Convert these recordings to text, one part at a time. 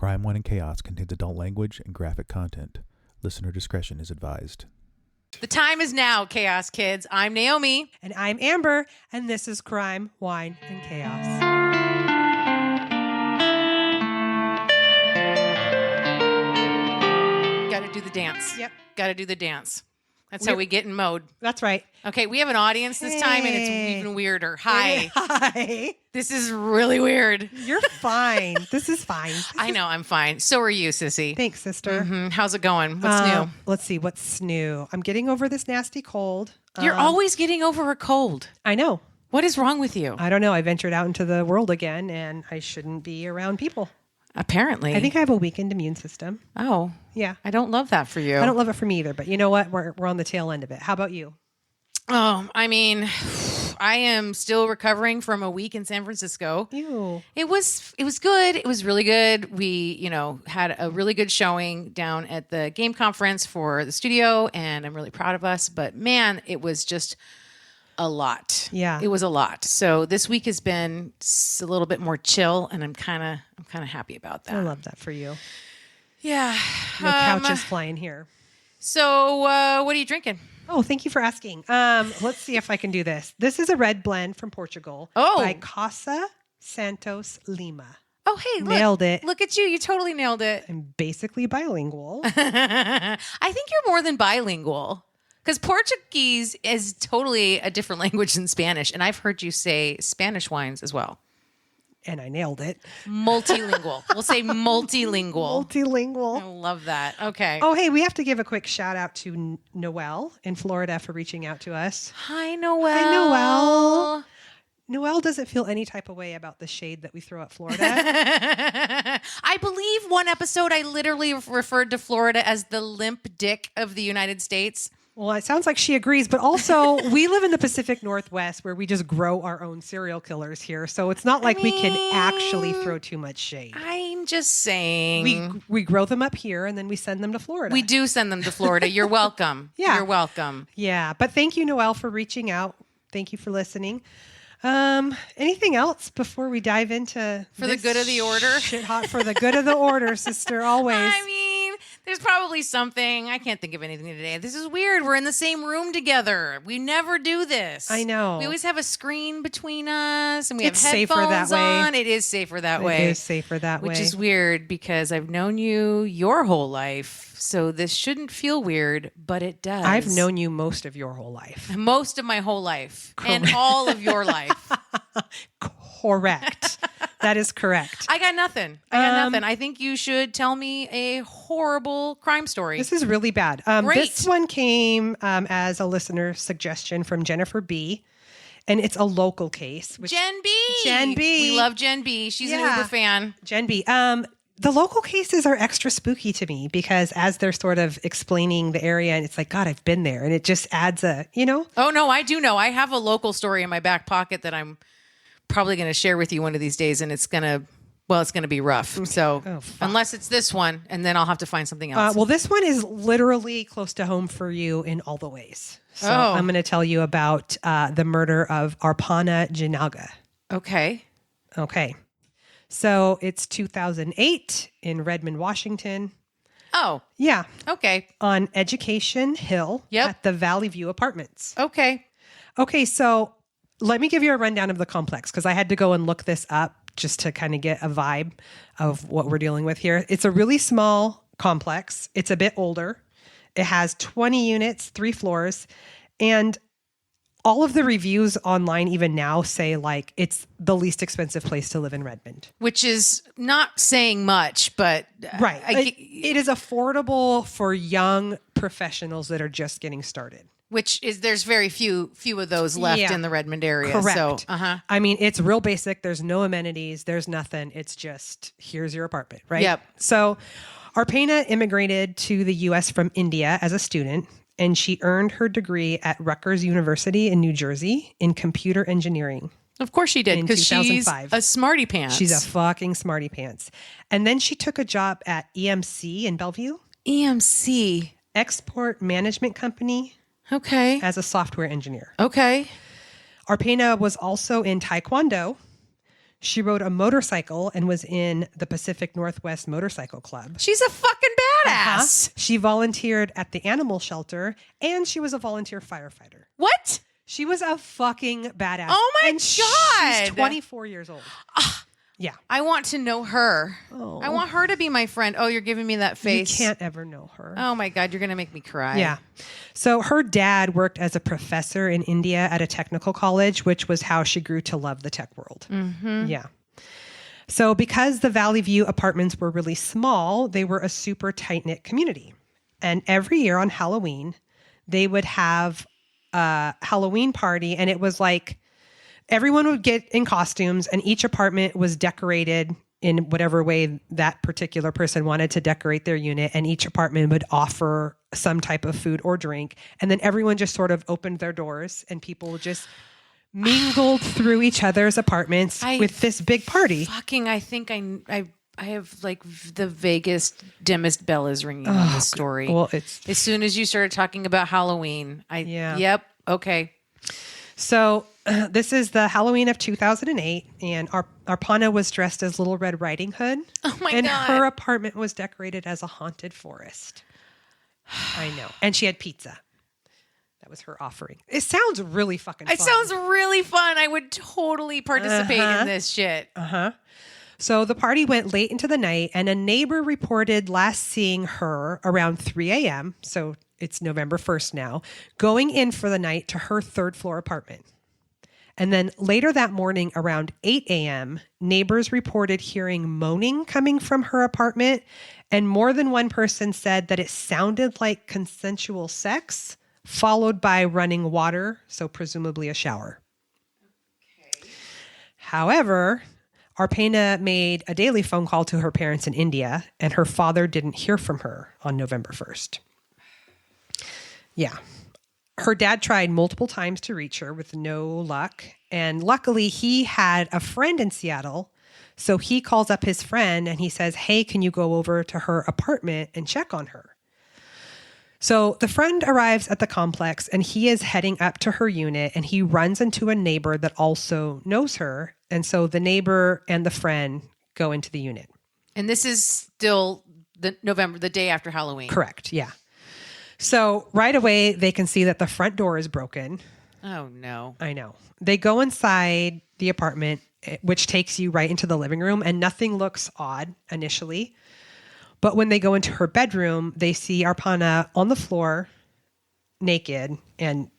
Crime, Wine, and Chaos contains adult language and graphic content. Listener discretion is advised. The time is now, Chaos Kids. I'm Naomi. And I'm Amber, and this is Crime, Wine, and Chaos. Got to do the dance. Yep. Got to do the dance. That's how we get in mode. That's right. Okay, we have an audience this time, and it's even weirder. Hi. Hi. This is really weird. You're fine. This is fine. I know, I'm fine. So are you, sissy. Thanks, sister. How's it going? What's new? Let's see. What's new? I'm getting over this nasty cold. You're always getting over a cold. I know. What is wrong with you? I don't know. I ventured out into the world again, and I shouldn't be around people. Apparently. I think I have a weakened immune system. Oh. Yeah. I don't love that for you. I don't love it for me either, but you know what? We're on the tail end of it. How about you? Oh, I mean, I am still recovering from a week in San Francisco. Ew. It was good. It was really good. We, had a really good showing down at the game conference for the studio, and I'm really proud of us. But man, it was just a lot. Yeah. It was a lot. So this week has been a little bit more chill, and I'm kind of happy about that. I love that for you. Yeah. No couches flying here. So what are you drinking? Oh, thank you for asking. Let's see if I can do this. This is a red blend from Portugal by Casa Santos Lima. Oh, hey, look. Nailed it. Look at you. You totally nailed it. I'm basically bilingual. I think you're more than bilingual, because Portuguese is totally a different language than Spanish. And I've heard you say Spanish wines as well. And I nailed it. Multilingual. We'll say multilingual. Multilingual. I love that. Okay. Oh, hey, we have to give a quick shout out to Noelle in Florida for reaching out to us. Hi, Noelle. Hi, Noelle. Noelle doesn't feel any type of way about the shade that we throw at Florida. I believe one episode I literally referred to Florida as the limp dick of the United States. Well, it sounds like she agrees, but also we live in the Pacific Northwest where we just grow our own serial killers here. So it's not like we can actually throw too much shade. I'm just saying. We grow them up here and then we send them to Florida. We do send them to Florida. You're welcome. Yeah. You're welcome. Yeah. But thank you, Noelle, for reaching out. Thank you for listening. Anything else before we dive into For the good of the order? Shit hot for the good of the order, sister, always. I mean, there's probably something. I can't think of anything today. This is weird. We're in the same room together. We never do this. I know. We always have a screen between us, and we It's have headphones safer that way. on. It is safer that way. It is safer that way. Which is weird because I've known you your whole life, so this shouldn't feel weird, but it does. I've known you most of your whole life. Most of my whole life. And all of your life. Correct. That is correct. I got nothing. I think you should tell me a horrible crime story. This is really bad. Great. This one came as a listener suggestion from Jennifer B. And it's a local case. Jen B. Jen B. We love Jen B. She's an Uber fan. Jen B. The local cases are extra spooky to me because as they're sort of explaining the area and it's like, God, I've been there. And it just adds Oh, no, I do know. I have a local story in my back pocket that I'm probably going to share with you one of these days. And it's going to be rough. Okay. So unless it's this one, and then I'll have to find something else. Well, this one is literally close to home for you in all the ways. So I'm going to tell you about the murder of Arpana Jinaga. Okay. So it's 2008 in Redmond, Washington. Oh. Yeah. Okay. On Education Hill at the Valley View Apartments. Okay. Okay, so let me give you a rundown of the complex because I had to go and look this up just to kind of get a vibe of what we're dealing with here. It's a really small complex. It's a bit older. It has 20 units, 3 floors, and all of the reviews online even now say like it's the least expensive place to live in Redmond. Which is not saying much, but... Right. It is affordable for young professionals that are just getting started. Which is, there's very few of those left in the Redmond area. Correct. So, I mean, it's real basic. There's no amenities. There's nothing. It's just, here's your apartment, right? Yep. So Arpana immigrated to the U.S. from India as a student, and she earned her degree at Rutgers University in New Jersey in computer engineering. Of course she did, because she's 2005. a smarty pants. She's a fucking smarty pants. And then she took a job at EMC in Bellevue. EMC. Export Management Company. Okay. As a software engineer. Okay. Arpana was also in Taekwondo. She rode a motorcycle and was in the Pacific Northwest Motorcycle Club. She's a fucking badass. She volunteered at the animal shelter, and she was a volunteer firefighter. What? She was a fucking badass. Oh my and God. She's 24 years old. Yeah. I want to know her. Oh. I want her to be my friend. Oh, you're giving me that face. You can't ever know her. Oh my God, you're going to make me cry. Yeah. So her dad worked as a professor in India at a technical college, which was how she grew to love the tech world. Mm-hmm. Yeah. So because the Valley View apartments were really small, they were a super tight-knit community. And every year on Halloween, they would have a Halloween party, and it was like everyone would get in costumes, and each apartment was decorated in whatever way that particular person wanted to decorate their unit, and each apartment would offer some type of food or drink. And then everyone just sort of opened their doors, and people just mingled through each other's apartments with this big party. I think I have like the vaguest, dimmest bell is ringing on this story. Well, it's as soon as you started talking about Halloween, yep, okay. So this is the Halloween of 2008, and Arpana was dressed as Little Red Riding Hood. Oh my and God. her apartment was decorated as a haunted forest. I know. And she had pizza. That was her offering. It sounds really fucking fun. It sounds really fun. I would totally participate in this shit. So the party went late into the night, and a neighbor reported last seeing her around 3 a.m., so it's November 1st now, going in for the night to her third floor apartment. And then later that morning around 8 a.m., neighbors reported hearing moaning coming from her apartment, and more than one person said that it sounded like consensual sex, followed by running water, so presumably a shower. Okay. However, Arpana made a daily phone call to her parents in India, and her father didn't hear from her on November 1st. Yeah. Her dad tried multiple times to reach her with no luck, and luckily he had a friend in Seattle, so he calls up his friend and he says, "Hey, can you go over to her apartment and check on her?" So the friend arrives at the complex, and he is heading up to her unit, and he runs into a neighbor that also knows her. And so the neighbor and the friend go into the unit. And this is still the day after Halloween. Correct. Yeah. So right away, they can see that the front door is broken. Oh, no. I know. They go inside the apartment, which takes you right into the living room, and nothing looks odd initially. But when they go into her bedroom, they see Arpana on the floor, naked, and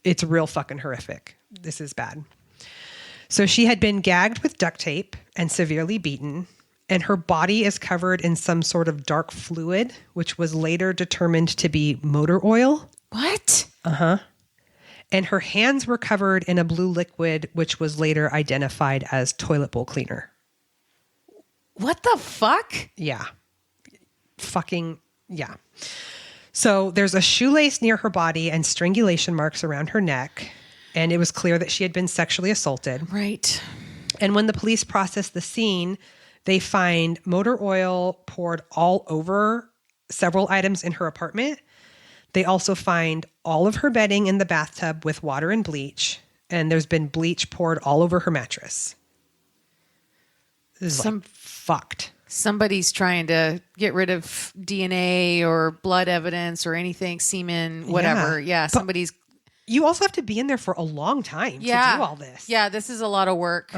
it's real fucking horrific. This is bad. So she had been gagged with duct tape and severely beaten, and her body is covered in some sort of dark fluid, which was later determined to be motor oil. What? And her hands were covered in a blue liquid, which was later identified as toilet bowl cleaner. What the fuck? Yeah. Fucking, yeah. So there's a shoelace near her body and strangulation marks around her neck. And it was clear that she had been sexually assaulted. Right. And when the police processed the scene, they find motor oil poured all over several items in her apartment. They also find all of her bedding in the bathtub with water and bleach. And there's been bleach poured all over her mattress. This is like fucked. Somebody's trying to get rid of DNA or blood evidence or anything, semen, whatever. Yeah, somebody's... You also have to be in there for a long time to do all this. Yeah, this is a lot of work.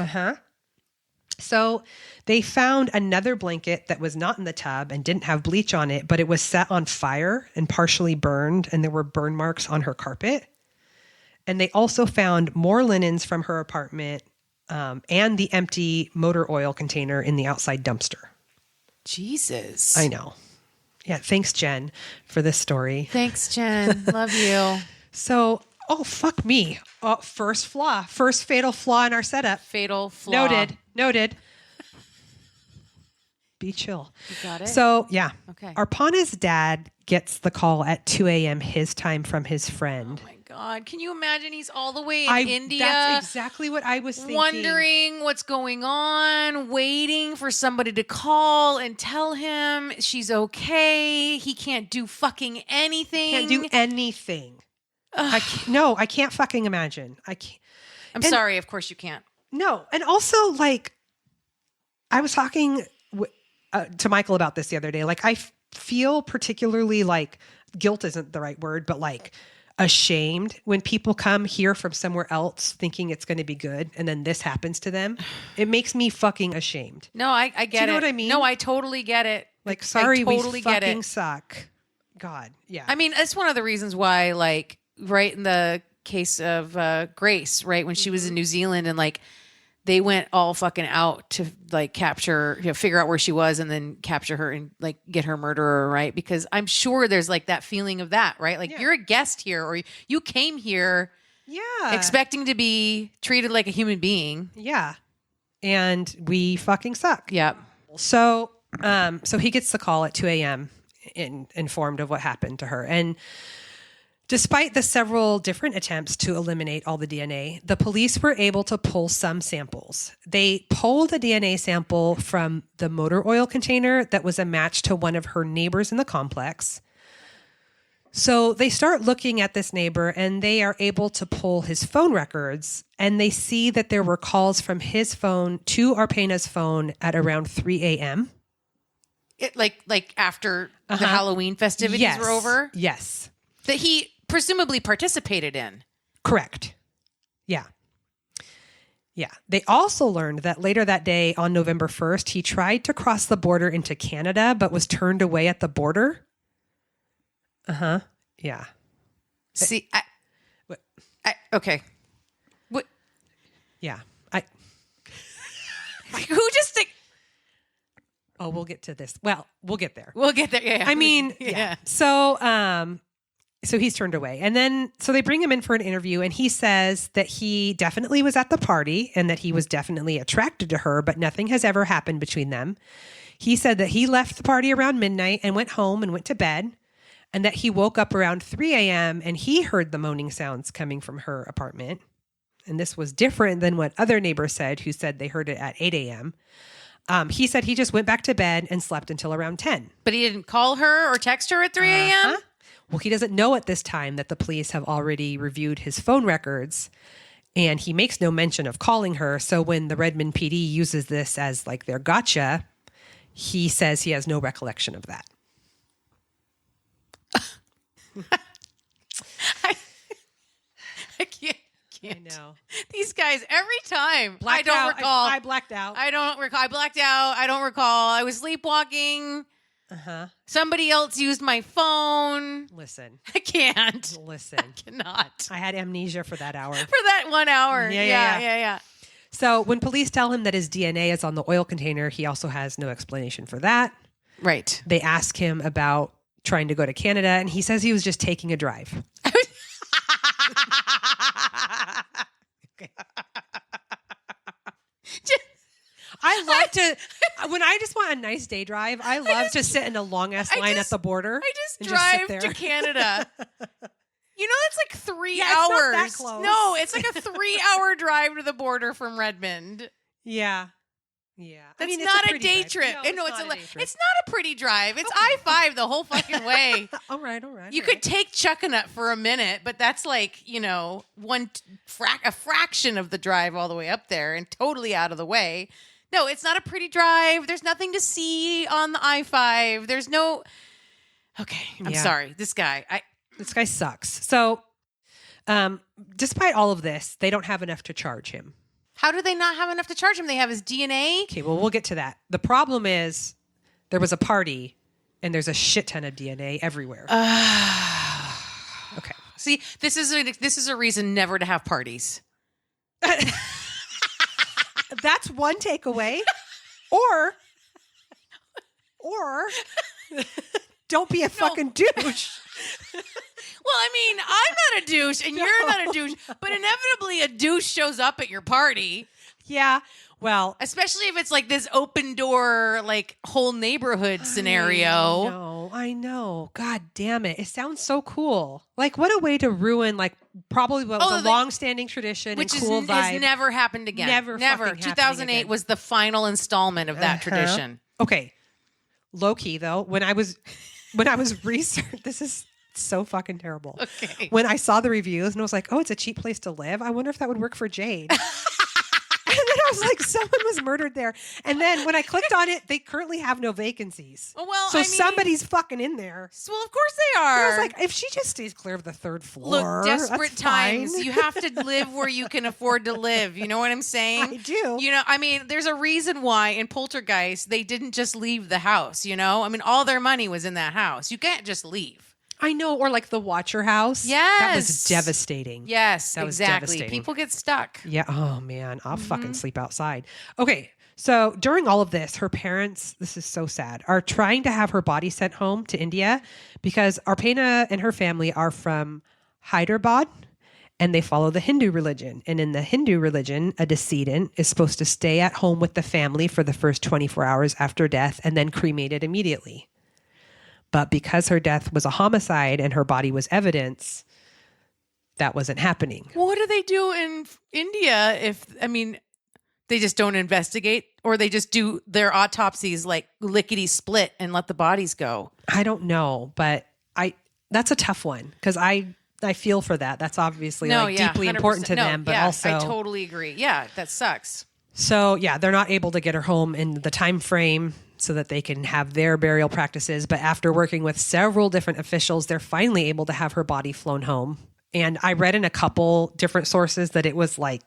So they found another blanket that was not in the tub and didn't have bleach on it, but it was set on fire and partially burned, and there were burn marks on her carpet. And they also found more linens from her apartment and the empty motor oil container in the outside dumpster. Jesus. I know. Yeah, thanks, Jen, for this story. Thanks, Jen. Love you. So, oh, fuck me. First fatal flaw in our setup. Fatal flaw. Noted. Be chill. You got it? So, yeah. Okay. Arpana's dad gets the call at 2 a.m. his time from his friend. Oh, my God. Can you imagine he's all the way in India? That's exactly what I was thinking. Wondering what's going on, waiting for somebody to call and tell him she's okay. He can't do fucking anything. Can't do anything. I can't fucking imagine. I can't. I'm sorry. Of course you can't. No. And also, like, I was talking to Michael about this the other day. Like, I feel particularly like guilt isn't the right word, but like ashamed when people come here from somewhere else thinking it's going to be good. And then this happens to them. It makes me fucking ashamed. No, I get it. Do you know what I mean? No, I totally get it. Like, sorry, I totally we get fucking it. suck. God. Yeah. I mean, that's one of the reasons why, like, right in the case of Grace, right, when she was in New Zealand and like they went all fucking out to like capture, figure out where she was and then capture her and like get her murderer, right? Because I'm sure there's like that feeling of that, right? Like you're a guest here or you came here expecting to be treated like a human being. Yeah. And we fucking suck. Yeah. So he gets the call at 2 a.m. Informed of what happened to her. And despite the several different attempts to eliminate all the DNA, the police were able to pull some samples. They pulled a DNA sample from the motor oil container that was a match to one of her neighbors in the complex. So they start looking at this neighbor and they are able to pull his phone records and they see that there were calls from his phone to Arpana's phone at around 3 a.m. It like after the Halloween festivities were over? Yes. That he presumably participated in. Correct. Yeah. Yeah. They also learned that later that day on November 1st, he tried to cross the border into Canada, but was turned away at the border. Yeah. See, okay. What? Yeah. Who just think? Oh, we'll get to this. Well, we'll get there. We'll get there. Yeah. I mean, yeah. So he's turned away. And then, so they bring him in for an interview and he says that he definitely was at the party and that he was definitely attracted to her, but nothing has ever happened between them. He said that he left the party around midnight and went home and went to bed and that he woke up around 3 a.m. and he heard the moaning sounds coming from her apartment. And this was different than what other neighbors said, who said they heard it at 8 a.m. He said he just went back to bed and slept until around 10. But he didn't call her or text her at 3 a.m.? Well, he doesn't know at this time that the police have already reviewed his phone records and he makes no mention of calling her. So when the Redmond PD uses this as like their gotcha, he says he has no recollection of that. I can't. I know. These guys, every time. Blacked I don't out. recall. I blacked out. I don't recall. I blacked out. I don't recall. I was sleepwalking. Somebody else used my phone. Listen. I can't. Listen. I cannot. I had amnesia for that hour. For that 1 hour. Yeah. So when police tell him that his DNA is on the oil container, he also has no explanation for that. Right. They ask him about trying to go to Canada, and he says he was just taking a drive. I love to, when I just want a nice day drive, I love to sit in a long ass line at the border. I just drive to Canada. You know, it's like 3 hours. It's not that close. No, it's like a 3-hour drive to the border from Redmond. Yeah. Yeah. That's not a day trip. No, it's not a pretty drive. It's I-5 the whole fucking way. All right. You could take Chuckanut for a minute, but that's like, a fraction of the drive all the way up there and totally out of the way. No, it's not a pretty drive. There's nothing to see on the I-5. There's no... Okay, I'm sorry. This guy sucks. So, despite all of this, they don't have enough to charge him. How do they not have enough to charge him? They have his DNA? Okay, well, we'll get to that. The problem is there was a party and there's a shit ton of DNA everywhere. Okay. See, this is a reason never to have parties. That's one takeaway. Or don't be a fucking douche. Well, I mean, I'm not a douche and you're not a douche, but inevitably a douche shows up at your party. Yeah. Well, especially if it's like this open door, like whole neighborhood scenario. I know. God damn it. It sounds so cool. Like, what a way to ruin, like, probably what was a long-standing tradition and cool vibe. Has never happened again. Never. 2008 was the final installment of that tradition. Okay. Low key, though, when I was researching, this is so fucking terrible. Okay. When I saw the reviews and I was like, oh, it's a cheap place to live. I wonder if that would work for Jade. And was like, someone was murdered there. And then when I clicked on it, they currently have no vacancies. Well, so somebody's fucking in there. Well, of course they are. I was like, if she just stays clear of the third floor, look, desperate that's times. fine. You have to live where you can afford to live. You know what I'm saying? I do. You know, I mean, there's a reason why in Poltergeist they didn't just leave the house. You know, I mean, all their money was in that house. You can't just leave. I know, or like the Watcher House. Yes. That was devastating. Yes, that was exactly. devastating. People get stuck. Yeah. Oh, man. I'll fucking sleep outside. Okay. So during all of this, her parents, this is so sad, are trying to have her body sent home to India because Arpana and her family are from Hyderabad and they follow the Hindu religion. And in the Hindu religion, a decedent is supposed to stay at home with the family for the first 24 hours after death and then cremated immediately. But because her death was a homicide and her body was evidence, that wasn't happening. Well, what do they do in India if, I mean, they just don't investigate or they just do their autopsies like lickety split and let the bodies go? I don't know, but that's a tough one because I feel for that. That's obviously deeply important to them, but also I totally agree. Yeah, that sucks. So yeah, they're not able to get her home in the time frame so that they can have their burial practices. But after working with several different officials, they're finally able to have her body flown home. And I read in a couple different sources that it was like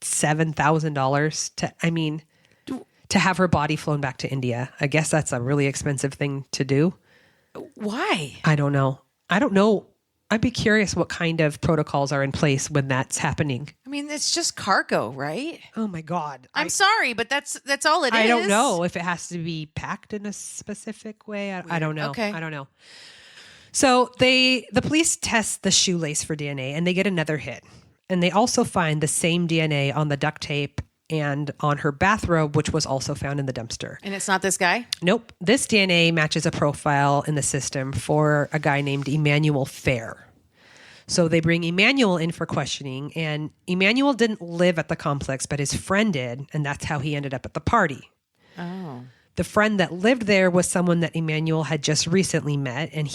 $7,000 to have her body flown back to India. I guess that's a really expensive thing to do. Why? I don't know. I'd be curious what kind of protocols are in place when that's happening. I mean, it's just cargo, right? Oh my God. I'm sorry, but that's all it is. I don't know if it has to be packed in a specific way. I don't know. Okay. I don't know. So the police test the shoelace for DNA and they get another hit. And they also find the same DNA on the duct tape and on her bathrobe, which was also found in the dumpster. And it's not this guy? Nope. This DNA matches a profile in the system for a guy named Emanuel Fair. So they bring Emanuel in for questioning, and Emanuel didn't live at the complex, but his friend did, and that's how he ended up at the party. Oh. The friend that lived there was someone that Emanuel had just recently met, and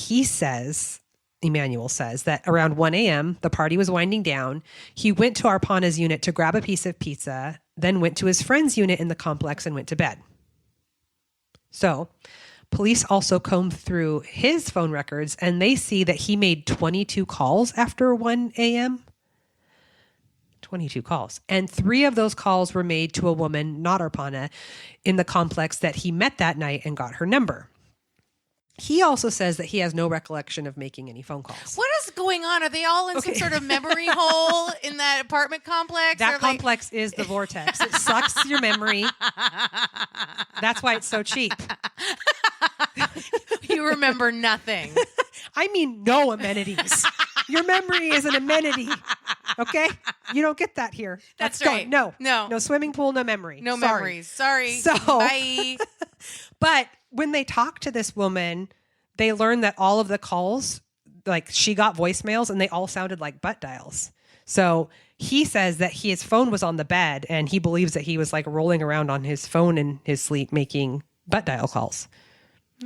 Emanuel says that around 1 a.m., the party was winding down. He went to Arpana's unit to grab a piece of pizza, then went to his friend's unit in the complex and went to bed. So police also combed through his phone records and they see that he made 22 calls after 1 a.m. 22 calls. And 3 of those calls were made to a woman, not Arpana, in the complex that he met that night and got her number. He also says that he has no recollection of making any phone calls. What is going on? Are they all in some sort of memory hole in that apartment complex? That complex is the vortex. It sucks your memory. That's why it's so cheap. You remember nothing. I mean, no amenities. Your memory is an amenity. Okay? You don't get that here. That's Let's right. Go. No. No swimming pool, no memory. No Sorry. memories. Sorry. So, bye. But when they talk to this woman, they learn that all of the calls, like she got voicemails and they all sounded like butt dials. So he says that his phone was on the bed and he believes that he was like rolling around on his phone in his sleep making butt dial calls.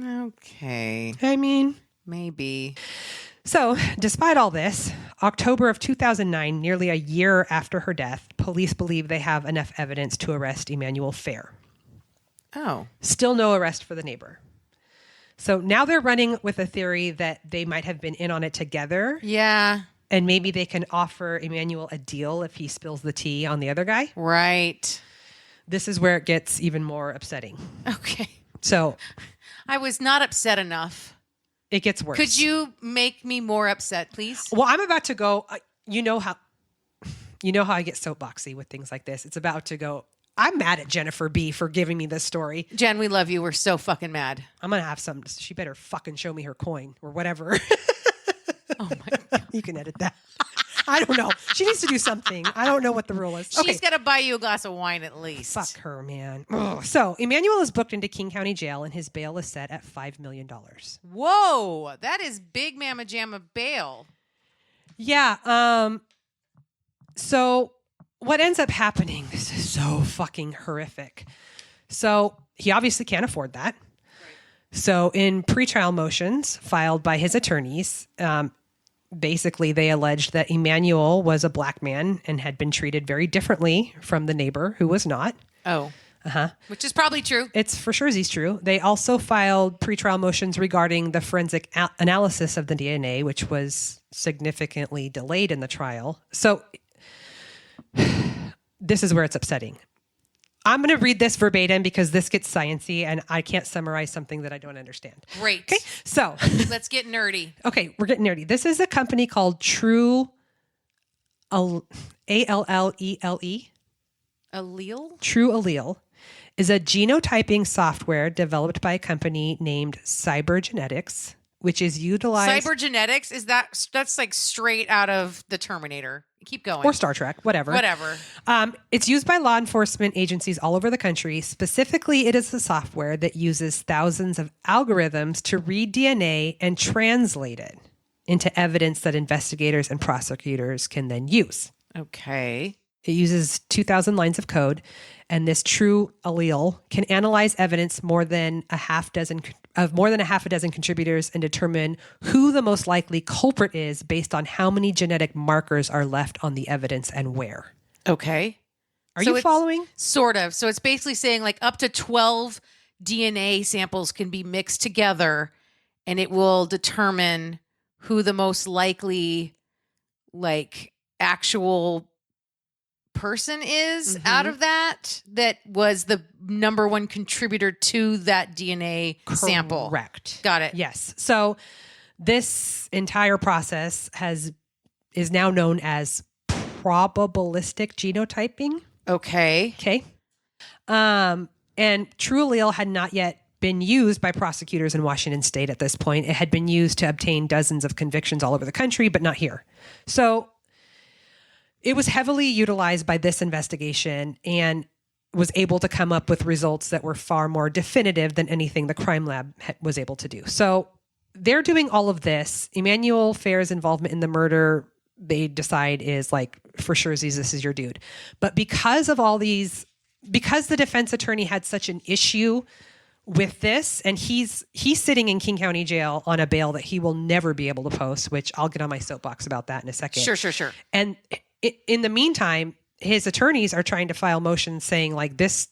Okay. I mean, maybe. So despite all this, October of 2009, nearly a year after her death, police believe they have enough evidence to arrest Emanuel Fair. Oh. Still no arrest for the neighbor. So now they're running with a theory that they might have been in on it together. Yeah. And maybe they can offer Emanuel a deal if he spills the tea on the other guy. Right. This is where it gets even more upsetting. Okay. So I was not upset enough. It gets worse. Could you make me more upset, please? Well, I'm about to go. You know how I get soapboxy with things like this. It's about to go. I'm mad at Jennifer B for giving me this story. Jen, we love you. We're so fucking mad. I'm going to have some. She better fucking show me her coin or whatever. Oh my God. You can edit that. I don't know. She needs to do something. I don't know what the rule is. She's got to buy you a glass of wine at least. Fuck her, man. Ugh. So Emanuel is booked into King County Jail and his bail is set at $5 million. Whoa. That is big mamma jamma bail. Yeah. So what ends up happening, this is so fucking horrific. So he obviously can't afford that. Right. So in pretrial motions filed by his attorneys, basically they alleged that Emanuel was a black man and had been treated very differently from the neighbor who was not. Oh. Which is probably true. It's for sure true. They also filed pretrial motions regarding the forensic analysis of the DNA, which was significantly delayed in the trial. So this is where it's upsetting. I'm going to read this verbatim because this gets sciencey and I can't summarize something that I don't understand. Great. Okay, so let's get nerdy. Okay, we're getting nerdy. This is a company called True Allele. Allele? True Allele is a genotyping software developed by a company named Cybergenetics, which is utilized... Cybergenetics? That's like straight out of the Terminator. Keep going. Or Star Trek, whatever. It's used by law enforcement agencies all over the country. Specifically, it is a software that uses thousands of algorithms to read DNA and translate it into evidence that investigators and prosecutors can then use. Okay. It uses 2,000 lines of code, and this True Allele can analyze evidence of more than a half a dozen contributors and determine who the most likely culprit is based on how many genetic markers are left on the evidence and where. Okay. Are you following? Sort of. So it's basically saying like up to 12 DNA samples can be mixed together, and it will determine who the most likely actual person is out of that was the number one contributor to that DNA sample. Correct. Got it. Yes. So this entire process is now known as probabilistic genotyping. Okay. Okay. And True Allele had not yet been used by prosecutors in Washington state at this point. It had been used to obtain dozens of convictions all over the country, but not here. So it was heavily utilized by this investigation and was able to come up with results that were far more definitive than anything the crime lab was able to do. So they're doing all of this. Emanuel Fair's involvement in the murder, they decide is for sure, this is your dude. But because of all these, because the defense attorney had such an issue with this, and he's sitting in King County Jail on a bail that he will never be able to post, which I'll get on my soapbox about that in a second. Sure. And in the meantime, his attorneys are trying to file motions saying this,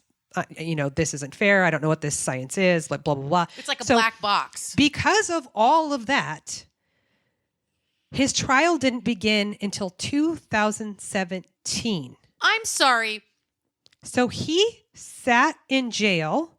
this isn't fair. I don't know what this science is, blah, blah, blah. It's like a black box. Because of all of that, his trial didn't begin until 2017. I'm sorry. So he sat in jail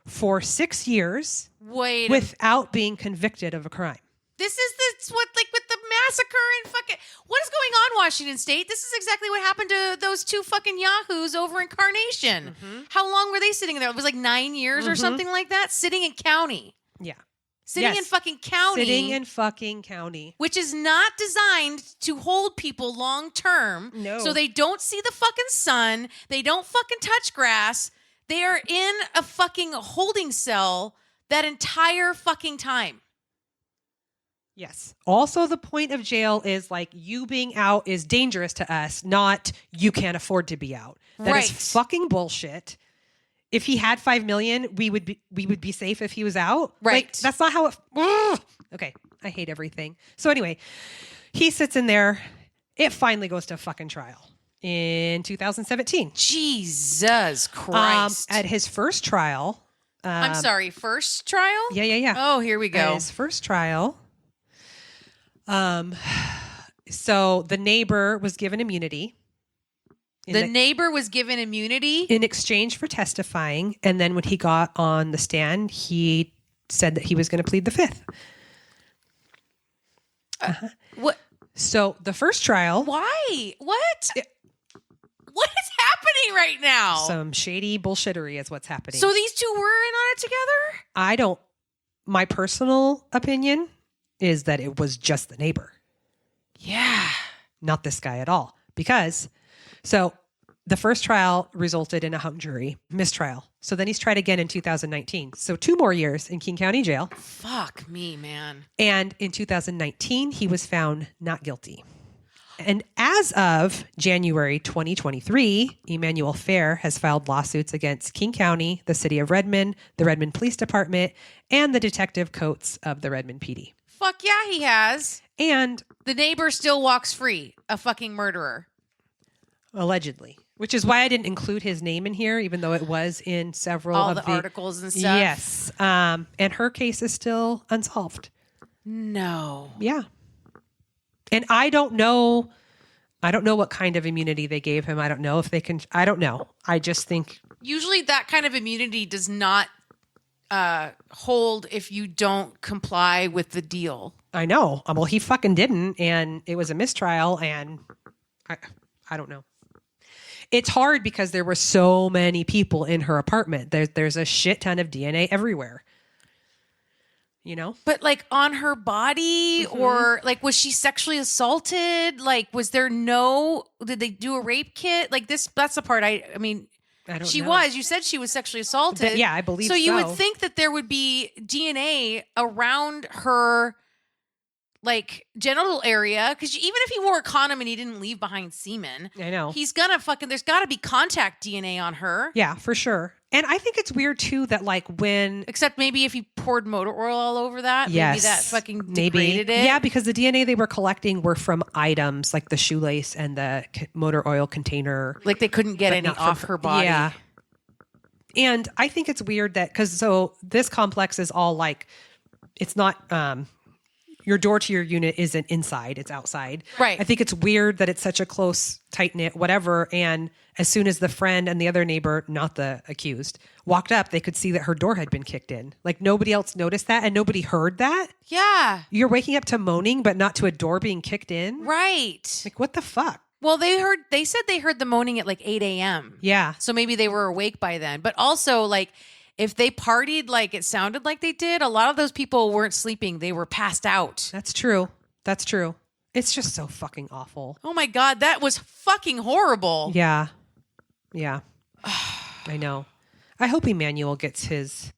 for 6 years without being convicted of a crime. This is what with the massacre and fucking what is going on, Washington State? This is exactly what happened to those two fucking yahoos over in Carnation. How long were they sitting there? It was 9 years or something like that, sitting in county. Yeah. Sitting in fucking county. Sitting in fucking county. Which is not designed to hold people long term. No. So they don't see the fucking sun. They don't fucking touch grass. They are in a fucking holding cell that entire fucking time. Yes. Also, the point of jail is you being out is dangerous to us, not you can't afford to be out. That is fucking bullshit. If he had 5 million, we would be safe if he was out. Right. That's not how it. Okay. I hate everything. So anyway, he sits in there. It finally goes to fucking trial in 2017. Jesus Christ. At his first trial. I'm sorry. First trial? Yeah. Oh, here we go. At his first trial. So the neighbor was given immunity. Neighbor was given immunity? In exchange for testifying. And then when he got on the stand, he said that he was going to plead the fifth. What? So the first trial. Why? What? What is happening right now? Some shady bullshittery is what's happening. So these two were in on it together? My personal opinion is that it was just the neighbor. Yeah. Not this guy at all. Because, the first trial resulted in a hung jury, mistrial. So then he's tried again in 2019. So 2 more years in King County Jail. Fuck me, man. And in 2019, he was found not guilty. And as of January 2023, Emanuel Fair has filed lawsuits against King County, the city of Redmond, the Redmond Police Department, and the detective coats of the Redmond PD. Fuck yeah, he has. And The neighbor still walks free, a fucking murderer. allegedly, which is why I didn't include his name in here, even though it was in several All of the articles and stuff. Yes. And her case is still unsolved. No. Yeah. And I don't know what kind of immunity they gave him. I don't know if they can. I don't know. I just think. Usually that kind of immunity does not hold if you don't comply with the deal. I know. Well, he fucking didn't. And it was a mistrial. And I don't know. It's hard because there were so many people in her apartment. There's a shit ton of DNA everywhere. You know? But like on her body or like was she sexually assaulted? Like did they do a rape kit? Like that's the part I mean I don't she know. was. You said she was sexually assaulted. Yeah, I believe so. So you would think that there would be DNA around her like genital area because even if he wore a condom and he didn't leave behind semen, I know. he's gonna there's gotta be contact DNA on her. Yeah, for sure. And I think it's weird too that like when Except maybe if he poured motor oil all over that, maybe that fucking degraded it. Yeah, because the DNA they were collecting were from items like the shoelace and the motor oil container. Like they couldn't get any not off from- her body. Yeah. And I think it's weird that so this complex is all like, it's not, your door to your unit isn't inside, it's outside. Right. I think it's weird that it's such a close, tight knit, whatever. And as soon as the friend and the other neighbor, not the accused, walked up, they could see that her door had been kicked in. Like nobody else noticed that and nobody heard that. Yeah. You're waking up to moaning, but not to a door being kicked in. Right. Like what the fuck? Well, they said they heard the moaning at like 8 a.m. Yeah. So maybe they were awake by then. But also like if they partied like it sounded like they did, a lot of those people weren't sleeping. They were passed out. That's true. That's true. It's just so fucking awful. Oh my God, that was fucking horrible. Yeah. Yeah. I know. I hope Emanuel gets his...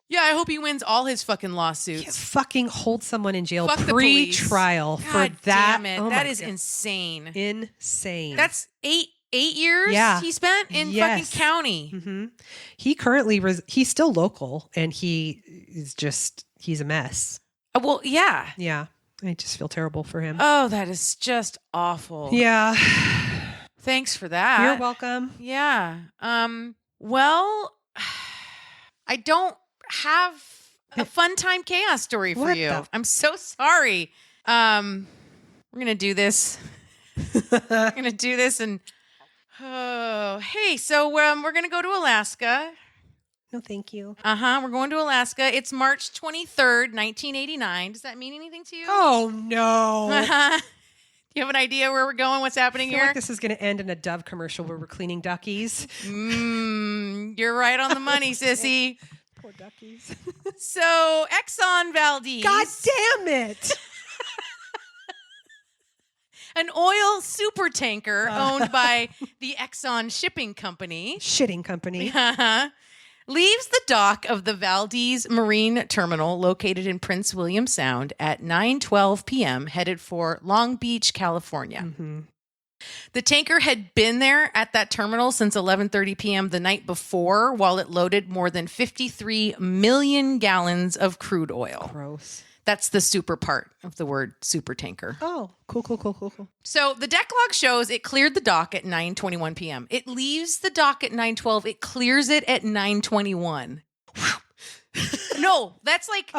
Yeah, I hope he wins all his fucking lawsuits. Fucking hold someone in jail Fuck the police. pre-trial for God that. damn it. Oh That my is God. insane. Insane. That's eight years he spent in fucking county. Mm-hmm. He currently, he's still local and he's a mess. Well, yeah. Yeah. I just feel terrible for him. Oh, that is just awful. Yeah. Thanks for that. You're welcome. Yeah. Well, I don't have a fun time chaos story for What you. the- I'm so sorry. We're going to do this. We're going to do this and hey, so we're going to go to Alaska. No, thank you. We're going to Alaska. It's March 23rd, 1989. Does that mean anything to you? Oh, no. You have an idea where we're going? What's happening I feel here? like this is going to end in a Dove commercial where we're cleaning duckies. You're right on the money, sissy. Poor duckies. So, Exxon Valdez. God damn it. An oil super tanker owned by the Exxon Shipping Company. Shitting company. Leaves the dock of the Valdez Marine Terminal located in Prince William Sound at 9:12 p.m. headed for Long Beach, California. Mm-hmm. The tanker had been there at that terminal since 11:30 p.m. the night before while it loaded more than 53 million gallons of crude oil. Gross. That's the super part of the word super tanker. Oh, cool. So the deck log shows it cleared the dock at 9:21 p.m. It leaves the dock at 9:12. It clears it at 9:21. No, that's like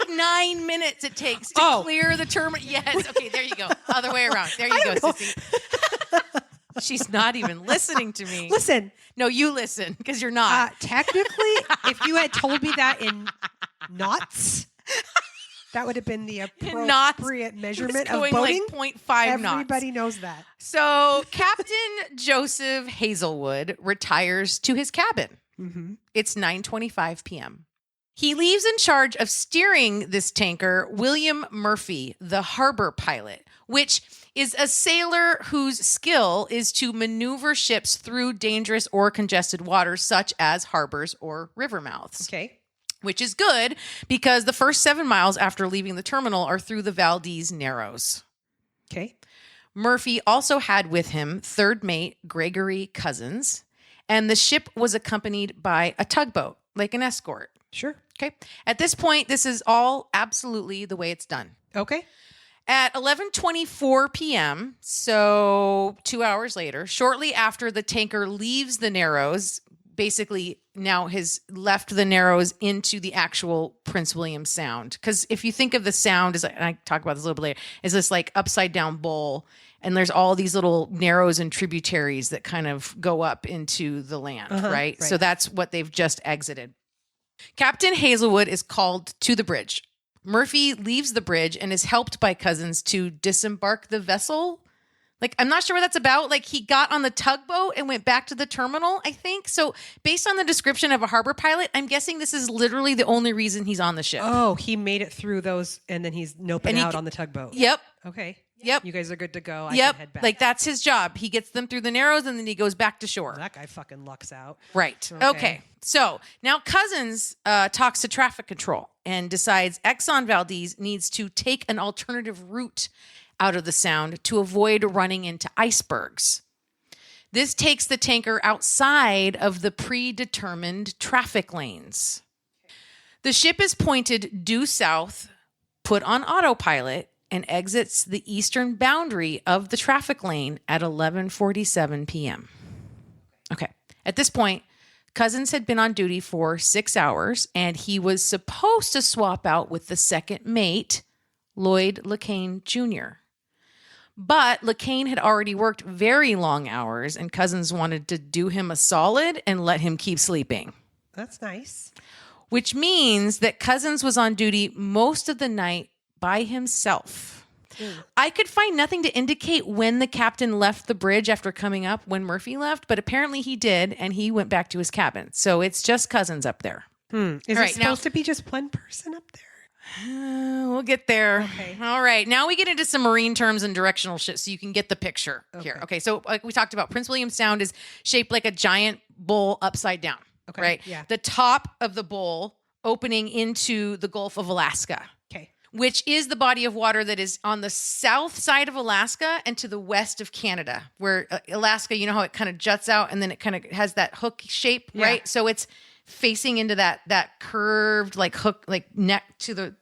9 minutes it takes to clear the terminal. Yes. Okay, there you go. Other way around. There you go, sissy. She's not even listening to me. Listen. No, you listen because you're not. Technically, if you had told me that in knots, that would have been the appropriate measurement of boating. Like 0.5 knots. Everybody knows that. So Captain Joseph Hazelwood retires to his cabin. Mm-hmm. It's 9:25 p.m. He leaves in charge of steering this tanker William Murphy, the harbor pilot, which is a sailor whose skill is to maneuver ships through dangerous or congested waters such as harbors or river mouths. Okay. Which is good because the first 7 miles after leaving the terminal are through the Valdez Narrows. Okay. Murphy also had with him third mate Gregory Cousins, and the ship was accompanied by a tugboat, like an escort. Sure. Okay. At this point, this is all absolutely the way it's done. Okay. At 11:24 p.m., so 2 hours later, shortly after the tanker leaves the Narrows, basically now has left the Narrows into the actual Prince William Sound. Because if you think of the sound, as I talk about this a little bit later, is this like upside down bowl, and there's all these little narrows and tributaries that kind of go up into the land, right? So that's what they've just exited. Captain Hazelwood is called to the bridge. Murphy leaves the bridge and is helped by Cousins to disembark the vessel. Like, I'm not sure what that's about. Like, he got on the tugboat and went back to the terminal, I think. So based on the description of a harbor pilot, I'm guessing this is literally the only reason he's on the ship. Oh, he made it through those and then he's noping out on the tugboat. Yep. Okay. Yep. You guys are good to go. I Yep. can head back. Like, that's his job. He gets them through the Narrows and then he goes back to shore. That guy fucking lucks out. Right. Okay. So now Cousins talks to traffic control and decides Exxon Valdez needs to take an alternative route out of the sound to avoid running into icebergs. This takes the tanker outside of the predetermined traffic lanes. The ship is pointed due south, put on autopilot, and exits the eastern boundary of the traffic lane at 11:47 p.m. Okay. At this point, Cousins had been on duty for 6 hours, and he was supposed to swap out with the second mate, Lloyd LeCain Jr. But LeCain had already worked very long hours, and Cousins wanted to do him a solid and let him keep sleeping. That's nice. Which means that Cousins was on duty most of the night by himself. I could find nothing to indicate when the captain left the bridge after coming up, when Murphy left, but apparently he did, and he went back to his cabin. So it's just Cousins up there. Is it supposed to be just one person up there? We'll get there. Okay. All right. Now we get into some marine terms and directional shit so you can get the picture here. Okay. So like we talked about, Prince William Sound is shaped like a giant bowl upside down. Okay. Right? Yeah. The top of the bowl opening into the Gulf of Alaska. Okay. Which is the body of water that is on the south side of Alaska and to the west of Canada, where Alaska, you know how it kind of juts out and then it kind of has that hook shape, right? So it's facing into that curved like hook, like neck to the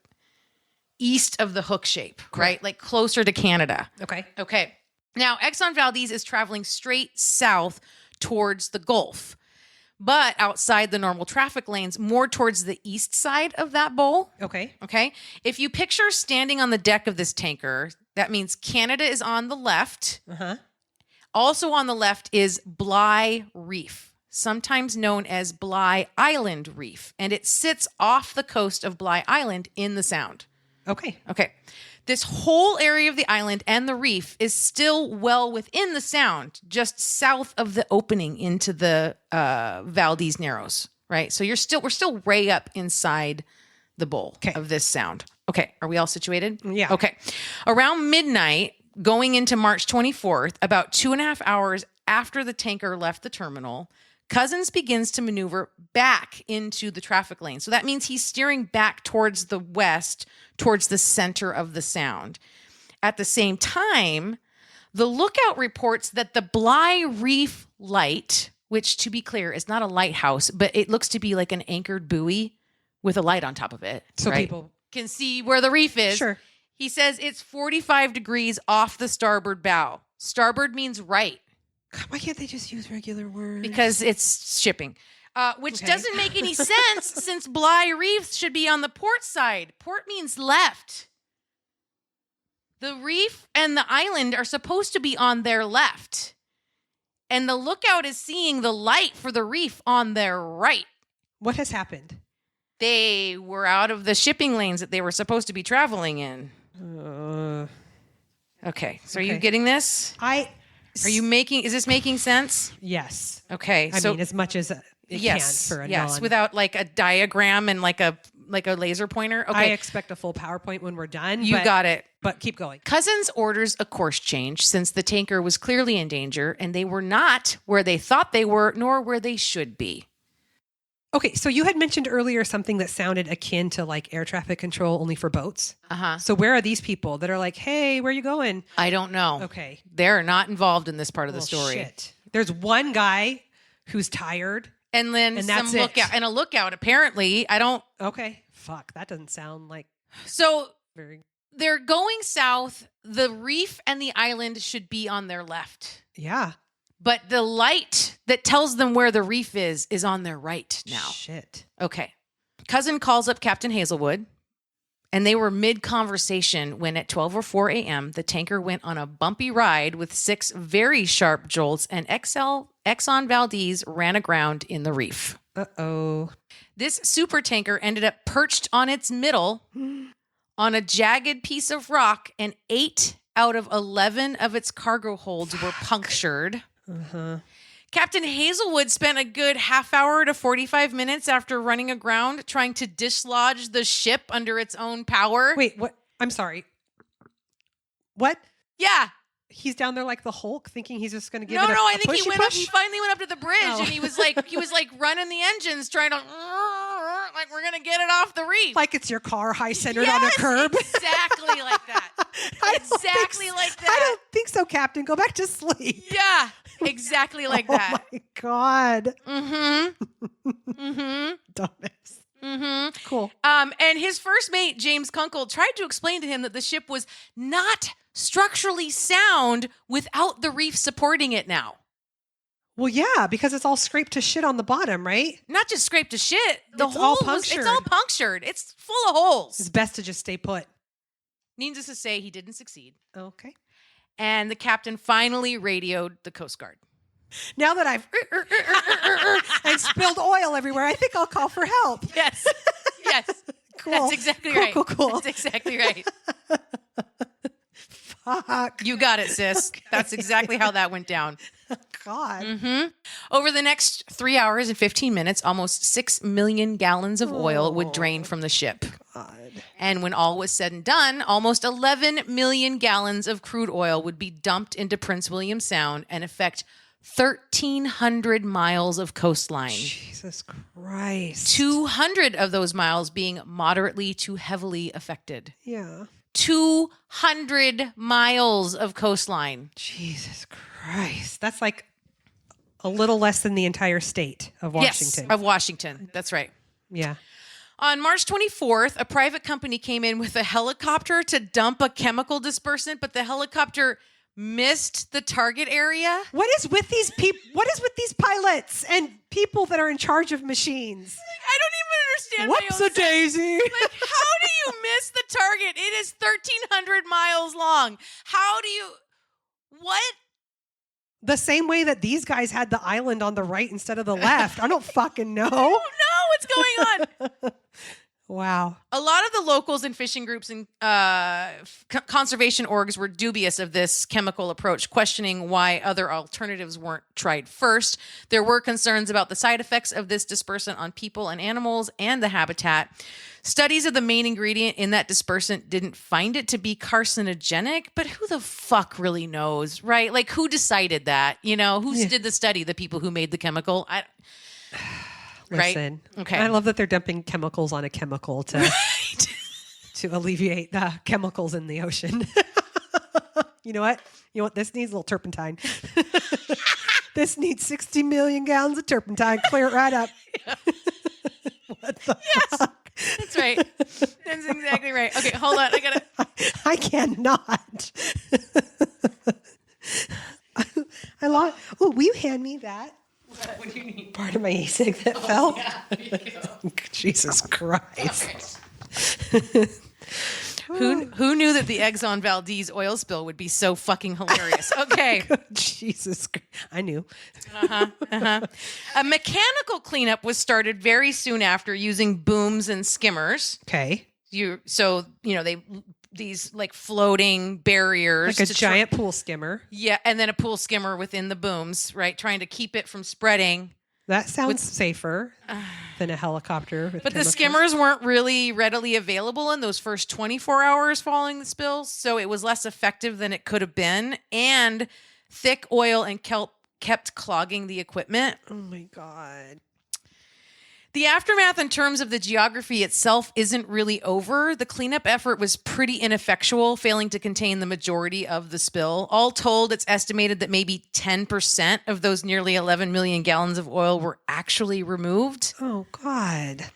east of the hook shape, right? Like closer to Canada. Okay. Now, Exxon Valdez is traveling straight south towards the Gulf, but outside the normal traffic lanes, more towards the east side of that bowl. Okay. If you picture standing on the deck of this tanker, that means Canada is on the left. Also on the left is Bligh Reef, sometimes known as Bligh Island Reef, and it sits off the coast of Bligh Island in the Sound. Okay. This whole area of the island and the reef is still well within the Sound, just south of the opening into the Valdez Narrows, right? So we're still way up inside the bowl of this Sound. Okay, are we all situated? Yeah. Okay. Around midnight, going into March 24th, about 2.5 hours after the tanker left the terminal, Cousins begins to maneuver back into the traffic lane. So that means he's steering back towards the west, towards the center of the Sound. At the same time, the lookout reports that the Bligh Reef light, which to be clear is not a lighthouse, but it looks to be like an anchored buoy with a light on top of it. So right? people can see where the reef is. Sure. He says it's 45 degrees off the starboard bow. Starboard means right. God, why can't they just use regular words? Because it's shipping. Which doesn't make any sense since Bligh Reef should be on the port side. Port means left. The reef and the island are supposed to be on their left. And the lookout is seeing the light for the reef on their right. What has happened? They were out of the shipping lanes that they were supposed to be traveling in. Okay, so are you getting this? Is this making sense? Yes. Okay. I mean, as much as it can for a non. Without like a diagram and like a laser pointer. Okay. I expect a full PowerPoint when we're done. You got it. But keep going. Cousins orders a course change since the tanker was clearly in danger and they were not where they thought they were, nor where they should be. Okay, so you had mentioned earlier something that sounded akin to like air traffic control only for boats. So where are these people that are like, hey, where are you going? I don't know. Okay. They're not involved in this part of the story. Shit. There's one guy who's tired And then And some that's it. lookout and a lookout. Apparently, I don't. Okay. Fuck. That doesn't sound like So very. they're going south. The reef and the island should be on their left. Yeah. But the light that tells them where the reef is on their right now. Shit. Okay. Cousin calls up Captain Hazelwood, and they were mid-conversation when at 12:04 a.m., the tanker went on a bumpy ride with 6 very sharp jolts, and Exxon Valdez ran aground in the reef. Uh-oh. This super tanker ended up perched on its middle on a jagged piece of rock, and 8 out of 11 of its cargo holds were punctured. Uh-huh. Captain Hazelwood spent a good half hour to 45 minutes after running aground trying to dislodge the ship under its own power. Wait, what? I'm sorry. What? Yeah. He's down there like the Hulk, thinking he's just going to give No, it a I think pushy he went up. push? He finally went up to the bridge, Oh. and he was like running the engines, trying to like we're gonna get it off the reef. Like it's your car high centered on a curb. Exactly like that. I don't Exactly think- like I that. don't think so, Captain. Go back to sleep. Yeah, exactly like that. Oh my God. Mm-hmm. Dumbass. Mm-hmm. Cool. And his first mate, James Kunkel, tried to explain to him that the ship was not structurally sound without the reef supporting it now. Well, yeah, because it's all scraped to shit on the bottom, right? Not just scraped to shit. It's all It's punctured. all punctured. It's full of holes. It's best to just stay put. Needless to say, he didn't succeed. Okay. And the captain finally radioed the Coast Guard. Now that I've and spilled oil everywhere, I think I'll call for help. Yes. Yes. Cool. That's exactly Cool, right. cool. That's exactly right. Fuck. You got it, sis. Okay. That's exactly how that went down. God. Mm-hmm. Over the next 3 hours and 15 minutes, almost 6 million gallons of oil would drain from the ship. God. And when all was said and done, almost 11 million gallons of crude oil would be dumped into Prince William Sound and affect 1,300 miles of coastline. Jesus Christ. 200 of those miles being moderately to heavily affected. Yeah. 200 miles of coastline. Jesus Christ. That's like a little less than the entire state of Washington. Yes, of Washington. That's right. Yeah. On March 24th, a private company came in with a helicopter to dump a chemical dispersant, but the helicopter missed the target area. What is with these people? What is with these pilots and people that are in charge of machines? I don't even understand my Whoops own a daisy. Like, how do you miss the target? It is 1,300 miles long. How do you... What? The same way that these guys had the island on the right instead of the left. I don't fucking know. I don't know what's going on. Wow. A lot of the locals and fishing groups and conservation orgs were dubious of this chemical approach, questioning why other alternatives weren't tried first. There were concerns about the side effects of this dispersant on people and animals and the habitat. Studies of the main ingredient in that dispersant didn't find it to be carcinogenic, but who the fuck really knows, right? Like, who decided that? You know, who did the study? The people who made the chemical? Right? Listen, Okay. I love that they're dumping chemicals on a chemical to to alleviate the chemicals in the ocean. You know what? This needs a little turpentine. This needs 60 million gallons of turpentine. Clear it right up. What the fuck? That's right. That's exactly right. Okay, hold on. I cannot. I lost. Oh, will you hand me that? What do you need? Part of my e-cig that fell. Yeah, there you go. Jesus Christ. Who knew that the Exxon Valdez oil spill would be so fucking hilarious? Okay. Jesus. I knew. A mechanical cleanup was started very soon after using booms and skimmers. Okay. These like floating barriers. Like a giant pool skimmer. Yeah, and then a pool skimmer within the booms, right? Trying to keep it from spreading. That sounds safer than a helicopter. With But the chemicals. skimmers weren't really readily available in those first 24 hours following the spill, so it was less effective than it could have been. And thick oil and kelp kept clogging the equipment. Oh my God. The aftermath in terms of the geography itself isn't really over. The cleanup effort was pretty ineffectual, failing to contain the majority of the spill. All told, it's estimated that maybe 10% of those nearly 11 million gallons of oil were actually removed. Oh, God.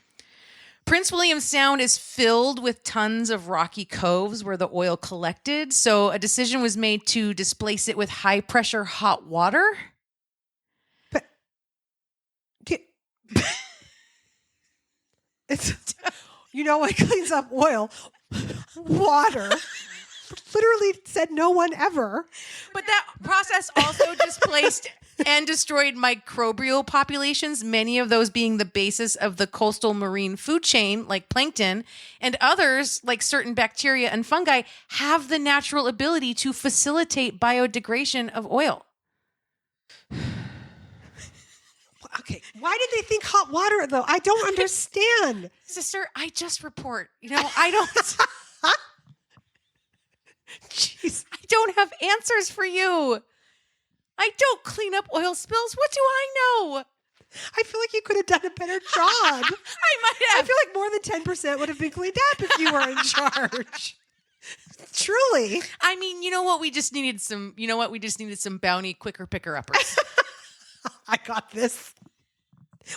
Prince William Sound is filled with tons of rocky coves where the oil collected, so a decision was made to displace it with high-pressure hot water. But... It's, you know what cleans up oil? Water. Literally said no one ever. But that process also displaced and destroyed microbial populations, many of those being the basis of the coastal marine food chain, like plankton, and others, like certain bacteria and fungi, have the natural ability to facilitate biodegradation of oil. Okay, why did they think hot water, though? I don't understand. Sister, I just report. I don't... Jeez. I don't have answers for you. I don't clean up oil spills. What do I know? I feel like you could have done a better job. I might have. I feel like more than 10% would have been cleaned up if you were in charge. Truly. I mean, you know what? We just needed some bounty quicker picker uppers. I got this.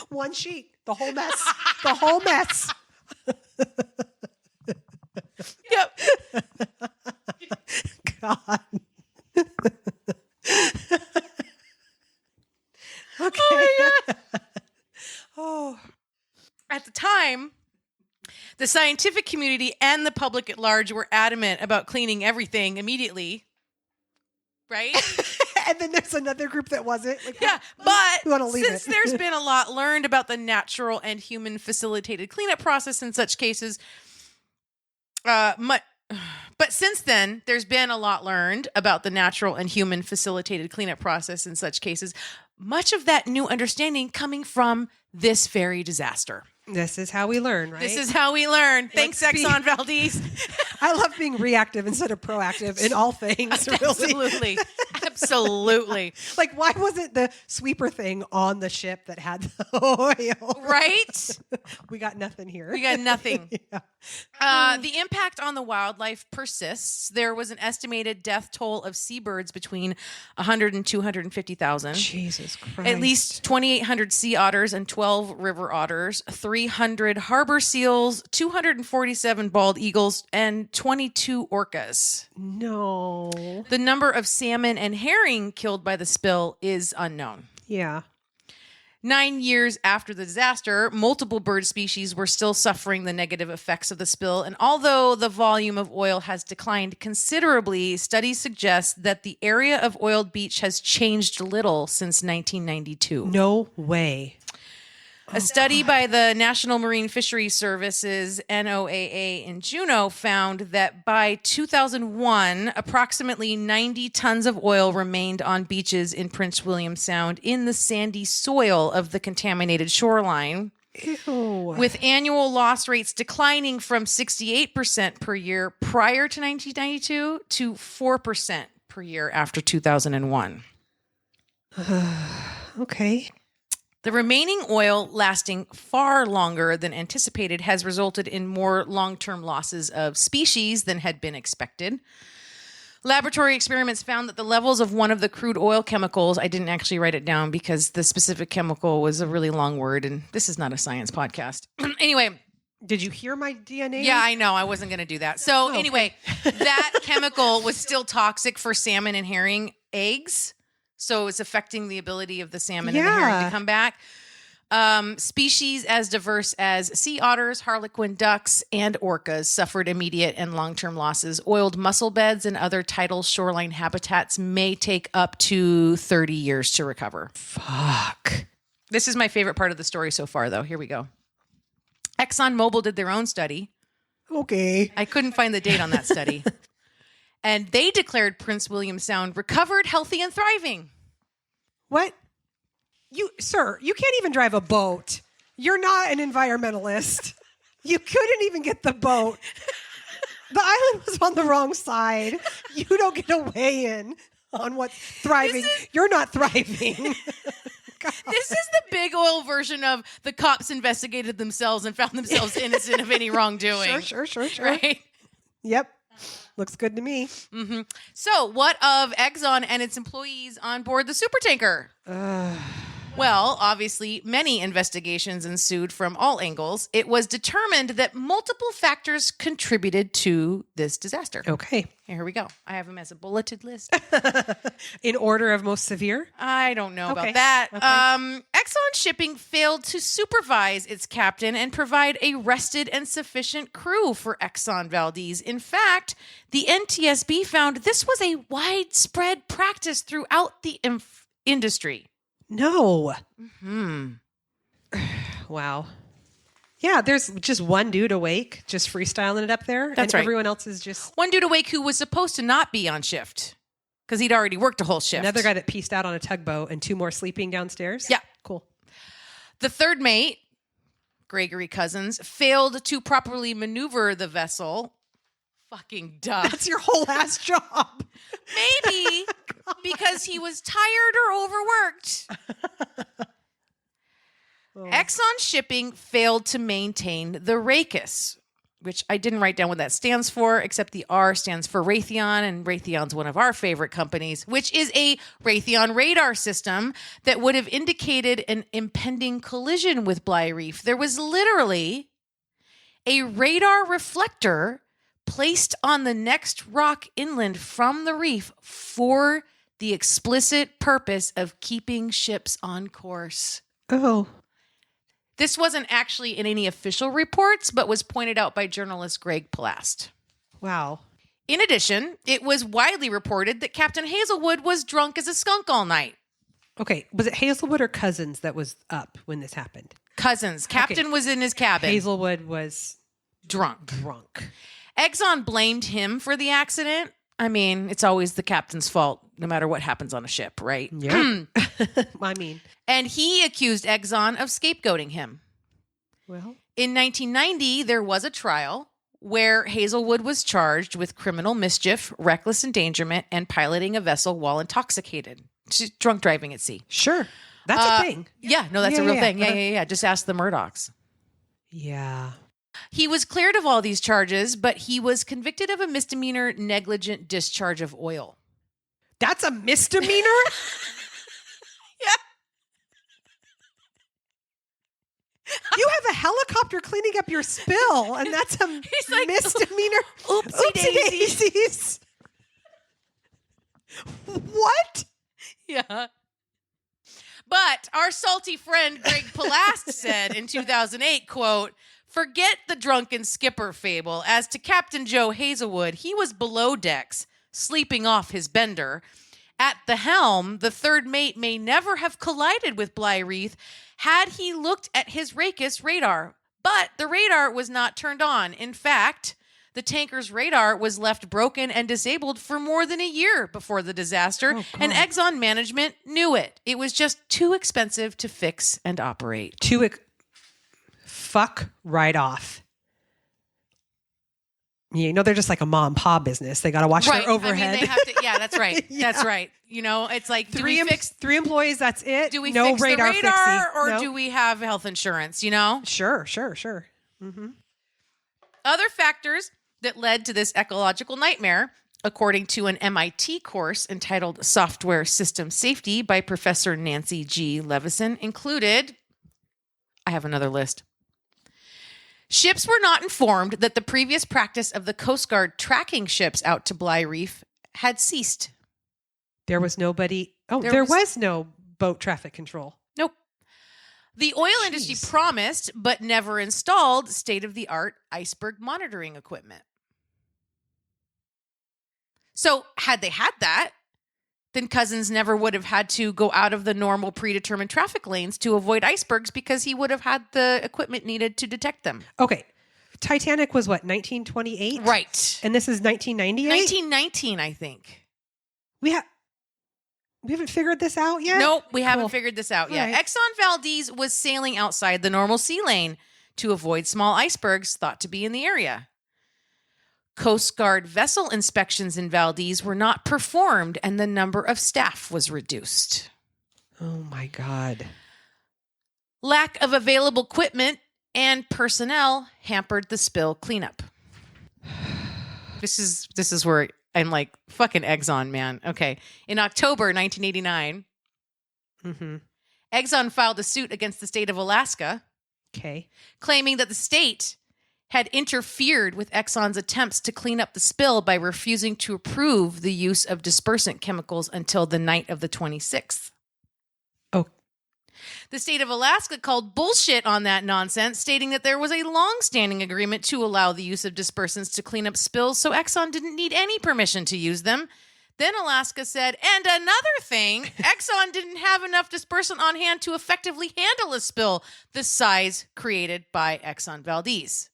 One sheet. The whole mess. The whole mess. Yep. God. Okay. Oh my God. Oh. At the time, the scientific community and the public at large were adamant about cleaning everything immediately. Right? And then there's another group that wasn't. Like, yeah, but we want to leave since there's been a lot learned about the natural and human facilitated cleanup process in such cases, but since then, there's been a lot learned about the natural and human facilitated cleanup process in such cases, much of that new understanding coming from this very disaster. This is how we learn, right? This is how we learn. Thanks, Exxon Valdez. I love being reactive instead of proactive in all things, really. Absolutely. Absolutely. Like, why wasn't the sweeper thing on the ship that had the oil? Right? We got nothing here. We got nothing. Yeah. The impact on the wildlife persists. There was an estimated death toll of seabirds between 100 and 250,000. Jesus Christ. At least 2,800 sea otters and 12 river otters, 300 harbor seals, 247 bald eagles, and 22 orcas. No. The number of salmon and herring killed by the spill is unknown. Yeah. 9 years after the disaster, multiple bird species were still suffering the negative effects of the spill. And although the volume of oil has declined considerably, studies suggest that the area of oiled beach has changed little since 1992. No way. A study by the National Marine Fisheries Services, NOAA, in Juneau found that by 2001, approximately 90 tons of oil remained on beaches in Prince William Sound in the sandy soil of the contaminated shoreline, Ew. with annual loss rates declining from 68% per year prior to 1992 to 4% per year after 2001. Okay. The remaining oil, lasting far longer than anticipated, has resulted in more long-term losses of species than had been expected. Laboratory experiments found that the levels of one of the crude oil chemicals, I didn't actually write it down because the specific chemical was a really long word, and this is not a science podcast. Anyway. Did you hear my DNA? Yeah, I know. I wasn't going to do that. So anyway, that chemical was still toxic for salmon and herring eggs. So it's affecting the ability of the salmon and the herring to come back. Species as diverse as sea otters, harlequin ducks, and orcas suffered immediate and long-term losses. Oiled mussel beds and other tidal shoreline habitats may take up to 30 years to recover. Fuck. This is my favorite part of the story so far, though. Here we go. ExxonMobil did their own study. Okay. I couldn't find the date on that study. And they declared Prince William Sound recovered, healthy, and thriving. What? Sir, you can't even drive a boat. You're not an environmentalist. You couldn't even get the boat. The island was on the wrong side. You don't get a weigh in on what's thriving. You're not thriving. This is the big oil version of the cops investigated themselves and found themselves innocent of any wrongdoing. Sure. Right? Yep. Looks good to me. Mm-hmm. So, what of Exxon and its employees on board the supertanker? Well, obviously, many investigations ensued from all angles. It was determined that multiple factors contributed to this disaster. Okay. Here we go. I have them as a bulleted list. In order of most severe? I don't know Okay. about that. Okay. Exxon Shipping failed to supervise its captain and provide a rested and sufficient crew for Exxon Valdez. In fact, the NTSB found this was a widespread practice throughout the industry. No. Hmm. Wow. Yeah, there's just one dude awake, just freestyling it up there. That's and right. Everyone else is just One dude awake who was supposed to not be on shift because he'd already worked a whole shift. another guy that pieced out on a tugboat and two more sleeping downstairs. Yeah. Cool. The third mate, Gregory Cousins, failed to properly maneuver the vessel. Fucking duh. That's your whole ass job. Maybe because he was tired or overworked. Exxon Shipping failed to maintain the RACUS, which I didn't write down what that stands for, except the R stands for Raytheon, and Raytheon's one of our favorite companies, which is a Raytheon radar system that would have indicated an impending collision with Bly Reef. There was literally a radar reflector placed on the next rock inland from the reef for the explicit purpose of keeping ships on course. Oh. This wasn't actually in any official reports, but was pointed out by journalist Greg Palast. Wow. In addition, it was widely reported that Captain Hazelwood was drunk as a skunk all night. Okay. Was it Hazelwood or Cousins that was up when this happened? Cousins. Captain was in his cabin. Hazelwood was drunk. drunk. Exxon blamed him for the accident. I mean, it's always the captain's fault, no matter what happens on a ship, right? Yeah. I mean, And he accused Exxon of scapegoating him. well, In 1990, there was a trial where Hazelwood was charged with criminal mischief, reckless endangerment, and piloting a vessel while intoxicated. She's drunk driving at sea. sure. That's a thing. Yeah, no, that's Yeah, a real yeah, thing. yeah. Yeah. Just ask the Murdochs. Yeah. He was cleared of all these charges, but he was convicted of a misdemeanor negligent discharge of oil. That's a misdemeanor? Yeah. You have a helicopter cleaning up your spill, and that's a He's like, misdemeanor. Oopsie daisy. daisies. What? Yeah. But our salty friend Greg Palast said in 2008, quote, "Forget the drunken skipper fable. As to Captain Joe Hazelwood, he was below decks, sleeping off his bender. At the helm, the third mate may never have collided with Bly Reef had he looked at his RACUS radar. But the radar was not turned on. In fact, the tanker's radar was left broken and disabled for more than a year before the disaster, and Exxon management knew it. It was just too expensive to fix and operate." Fuck right off. You know, they're just like a mom and pop business. They got to watch their overhead. I mean, they have to, yeah, that's right. Yeah. That's right. You know, it's like, do we fix three employees? That's it. do we no fix radar, the radar fixie. or No. do we have health insurance, you know? Sure. Mm-hmm. Other factors that led to this ecological nightmare, according to an MIT course entitled Software System Safety by Professor Nancy G. Levison, included, I have another list. Ships were not informed that the previous practice of the Coast Guard tracking ships out to Bly Reef had ceased. There was nobody. Oh, There there was- was no boat traffic control. Nope. The oil industry Jeez. promised, but never installed, state-of-the-art iceberg monitoring equipment. So had they had that, then Cousins never would have had to go out of the normal predetermined traffic lanes to avoid icebergs because he would have had the equipment needed to detect them. Okay. Titanic was what, 1928? Right. And this is 1998? 1919, I think. We haven't figured this out yet? Nope, we haven't Cool. figured this out yet. All right. Exxon Valdez was sailing outside the normal sea lane to avoid small icebergs thought to be in the area. Coast Guard vessel inspections in Valdez were not performed and the number of staff was reduced. Oh my God. Lack of available equipment and personnel hampered the spill cleanup. This is where I'm like, fucking Exxon, man. Okay. In October 1989, Exxon filed a suit against the state of Alaska, claiming that the state had interfered with Exxon's attempts to clean up the spill by refusing to approve the use of dispersant chemicals until the night of the 26th. Oh. The state of Alaska called bullshit on that nonsense, stating that there was a long-standing agreement to allow the use of dispersants to clean up spills, so Exxon didn't need any permission to use them. Then Alaska said, and another thing, Exxon didn't have enough dispersant on hand to effectively handle a spill the size created by Exxon Valdez.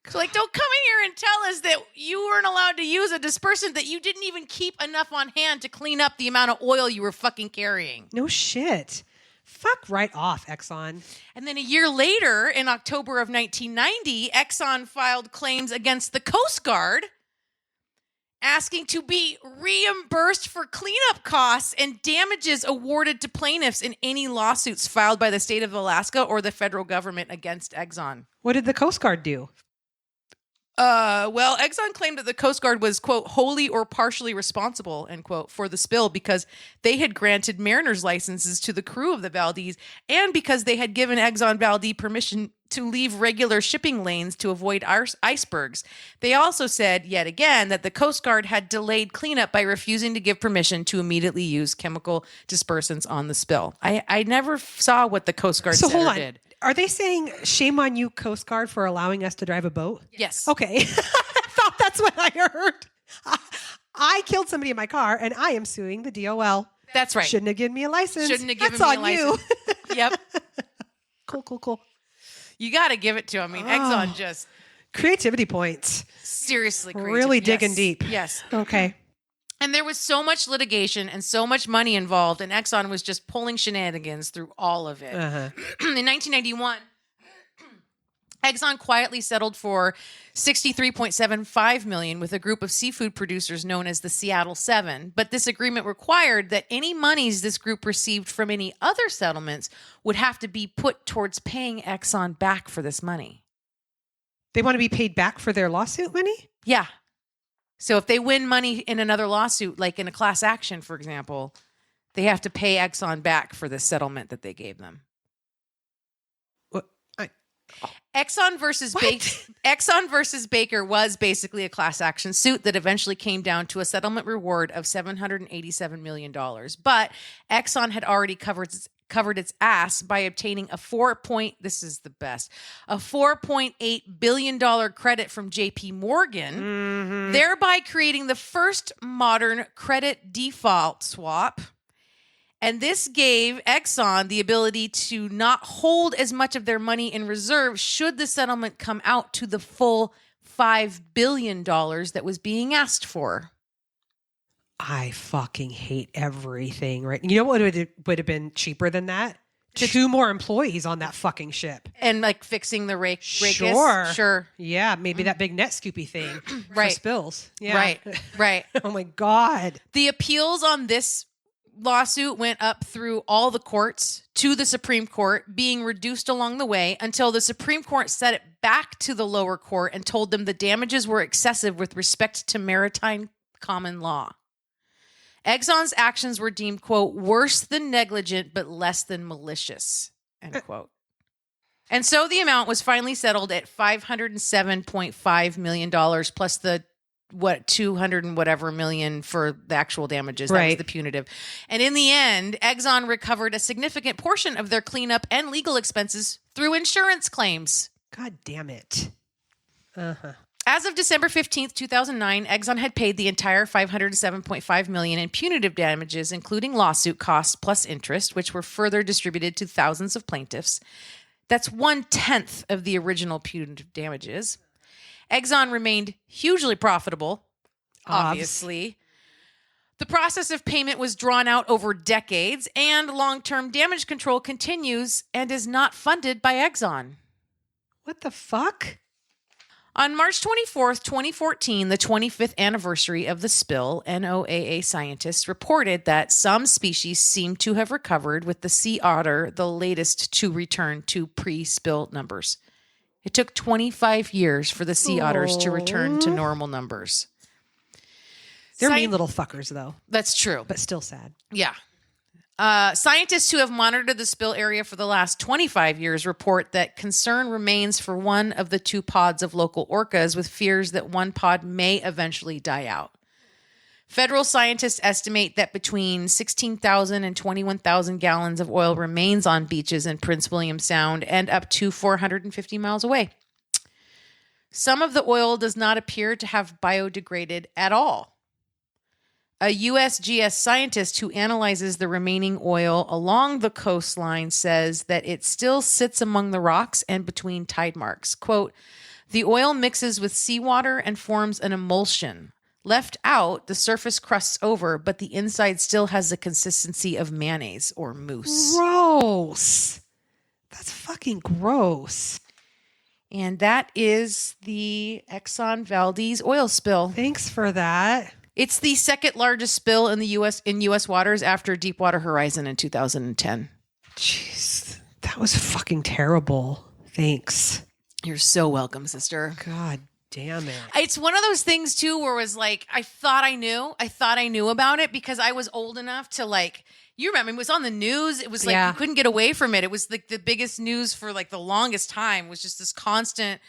So, like, don't come in here and tell us that you weren't allowed to use a dispersant that you didn't even keep enough on hand to clean up the amount of oil you were fucking carrying. No shit. Fuck right off, Exxon. And then a year later, in October of 1990, Exxon filed claims against the Coast Guard, asking to be reimbursed for cleanup costs and damages awarded to plaintiffs in any lawsuits filed by the state of Alaska or the federal government against Exxon. What did the Coast Guard do? Well, Exxon claimed that the Coast Guard was, quote, wholly or partially responsible, end quote, for the spill because they had granted mariners licenses to the crew of the Valdez and because they had given Exxon Valdez permission to leave regular shipping lanes to avoid icebergs. They also said, yet again, that the Coast Guard had delayed cleanup by refusing to give permission to immediately use chemical dispersants on the spill. I never saw what the Coast Guard said or did. Are they saying, shame on you, Coast Guard, for allowing us to drive a boat? Yes. Okay. I thought that's what I heard. I killed somebody in my car, and I am suing the DOL. That's right. Shouldn't have given me a license. Shouldn't have given that's me a license. You. Yep. Cool. You got to give it to him. I mean, Exxon just... Creativity points. Seriously creative. Really digging deep. Yes. Okay. And there was so much litigation and so much money involved, and Exxon was just pulling shenanigans through all of it. In 1991, Exxon quietly settled for $63.75 million with a group of seafood producers known as the Seattle Seven. But this agreement required that any monies this group received from any other settlements would have to be put towards paying Exxon back for this money. They want to be paid back for their lawsuit money? Yeah. So if they win money in another lawsuit, like in a class action, for example, they have to pay Exxon back for the settlement that they gave them. What? Exxon versus Baker was basically a class action suit that eventually came down to a settlement reward of $787 million. But Exxon had already covered its ass by obtaining a $4.8 billion credit from JP Morgan, thereby creating the first modern credit default swap. And this gave Exxon the ability to not hold as much of their money in reserve should the settlement come out to the full $5 billion that was being asked for. I fucking hate everything, right? You know what would have been cheaper than that? 2 more employees on that fucking ship. And like fixing the rake. Sure. Yeah, maybe that big net scoopy thing for spills. Yeah. Right. Oh my God. The appeals on this lawsuit went up through all the courts to the Supreme Court, being reduced along the way until the Supreme Court set it back to the lower court and told them the damages were excessive with respect to maritime common law. Exxon's actions were deemed, quote, worse than negligent, but less than malicious, end quote. And so the amount was finally settled at $507.5 million plus the 200 and whatever million for the actual damages. That was the punitive. And in the end, Exxon recovered a significant portion of their cleanup and legal expenses through insurance claims. God damn it. As of December 15th, 2009, Exxon had paid the entire $507.5 million in punitive damages, including lawsuit costs plus interest, which were further distributed to thousands of plaintiffs. That's 1/10 of the original punitive damages. Exxon remained hugely profitable, obviously. The process of payment was drawn out over decades, and long-term damage control continues and is not funded by Exxon. What the fuck? On March 24th, 2014, the 25th anniversary of the spill, NOAA scientists reported that some species seem to have recovered, with the sea otter the latest to return to pre-spill numbers. It took 25 years for the sea otters to return to normal numbers. They're mean little fuckers, though. That's true. But still sad. Yeah. Scientists who have monitored the spill area for the last 25 years report that concern remains for one of the 2 pods of local orcas, with fears that one pod may eventually die out. Federal scientists estimate that between 16,000 and 21,000 gallons of oil remains on beaches in Prince William Sound and up to 450 miles away. Some of the oil does not appear to have biodegraded at all. A USGS scientist who analyzes the remaining oil along the coastline says that it still sits among the rocks and between tide marks. Quote, the oil mixes with seawater and forms an emulsion. Left out, the surface crusts over, but the inside still has the consistency of mayonnaise or mousse. Gross. That's fucking gross. And that is the Exxon Valdez oil spill. Thanks for that. It's the second largest spill in the U.S. waters after Deepwater Horizon in 2010. Jeez, that was fucking terrible. Thanks. You're so welcome, sister. God damn it. It's one of those things too where it was like, I thought I knew about it because I was old enough to like, you remember it was on the news. It was like, you couldn't get away from it. It was like the biggest news for like the longest time, was just this constant,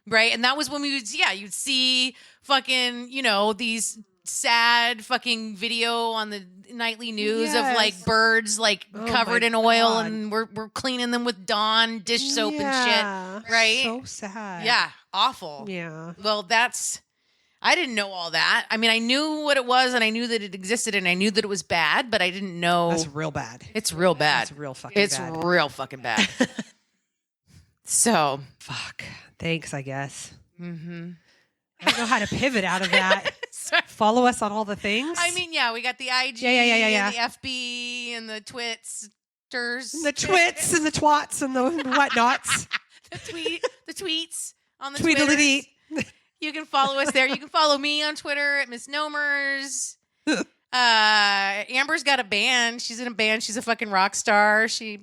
right? And that was when you'd see fucking, these sad fucking video on the nightly news of like birds like covered in oil, and we're cleaning them with Dawn dish soap and shit, right? So sad. Yeah, awful. Yeah. Well, I didn't know all that. I mean, I knew what it was, and I knew that it existed, and I knew that it was bad, but I didn't know. That's real bad. It's real bad. It's real fucking bad. It's real fucking bad. So. Fuck. Thanks, I guess. Mm-hmm. I don't know how to pivot out of that. Follow us on all the things. I mean, yeah, we got the IG, and the FB, and the Twits. The twits and the twats and the whatnots. the tweets on the Tweedledee. You can follow us there. You can follow me on Twitter at Miss Nomers. Amber's got a band. She's in a band. She's a fucking rock star. She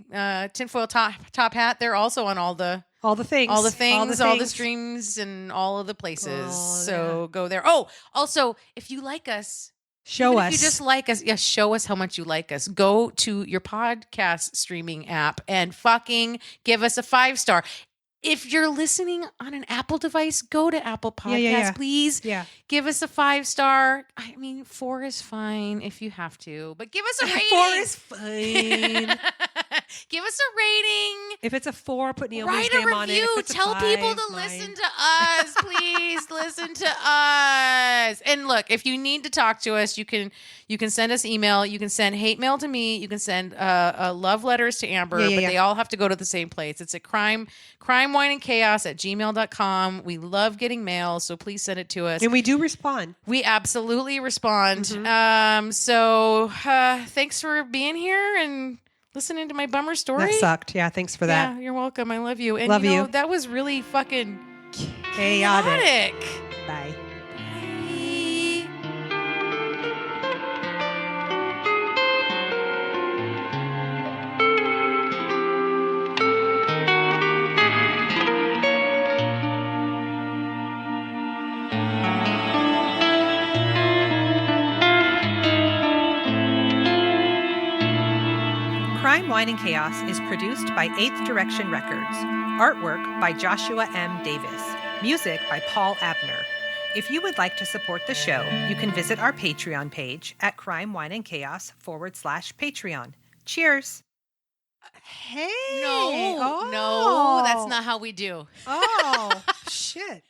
tinfoil top hat. They're also on all the things, all the streams, and all of the places. Go there. Oh, also, if you like us, show us. If you just like us, show us how much you like us. Go to your podcast streaming app and fucking give us a 5-star. If you're listening on an Apple device, go to Apple Podcasts, please. Yeah. Give us a 5-star. I mean, 4 is fine if you have to, but give us a rating. 4 is fine. Give us a rating. If it's a 4, put Naomi's name on it. Write a review. Tell people to listen to us. Please listen to us. And look, if you need to talk to us, you can send us email. You can send hate mail to me. You can send love letters to Amber, but they all have to go to the same place. It's at crimewineandchaos@gmail.com. We love getting mail, so please send it to us. And we do respond. We absolutely respond. Mm-hmm. Thanks for being here and listening to my bummer story. That sucked. Yeah, thanks for that. Yeah, you're welcome. I love you. And love you. That was really fucking chaotic. Bye. Crime, Wine, and Chaos is produced by 8th Direction Records. Artwork by Joshua M. Davis. Music by Paul Abner. If you would like to support the show, you can visit our Patreon page at crimewineandchaos.com/Patreon. Cheers. Hey. No, that's not how we do. Oh, shit.